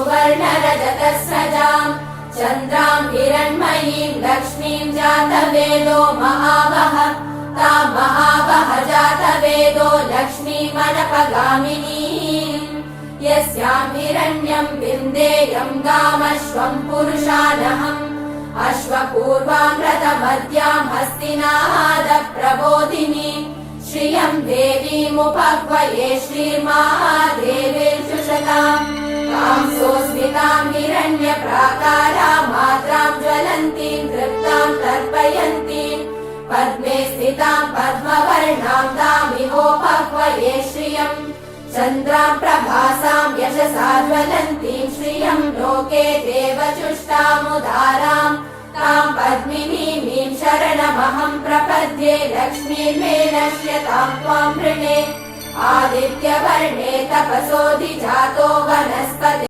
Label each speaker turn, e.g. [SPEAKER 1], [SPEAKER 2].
[SPEAKER 1] सुवर्णरजतस्रजाम् चन्द्राम् हिरण्मयीम् लक्ष्मीम् जातवेदो महावः ताम् महावः जातवेदो लक्ष्मीमनपगामिनीम् यस्याम् हिरण्यम् विन्देयम् गामश्वम् पुरुषानहम् अश्वपूर्वाम् रथमद्याम् हस्तिनादप्रबोधिनी श्रियम् देवीमुपह्वये श्रीर्महादेवीर्जुषताम् कांसोऽस्मिताम् हिरण्यप्राकाराम् मात्राम् ज्वलन्तीम् तृप्ताम् तर्पयन्तीम् पद्मे स्थिताम् पद्मवर्णाम् तामिहोपह्वये श्रियम् चन्द्राम् प्रभासाम् यशसा ज्वलन्तीम् श्रियम् लोके देवचुष्टामुदाराम् ताम् पद्मिनीमीम् शरणमहम् प्रपद्ये लक्ष्मीर्मे नश्यताम् त्वाम् वृणे आदित्यवर्णे तपसोऽधिजातो वनस्पते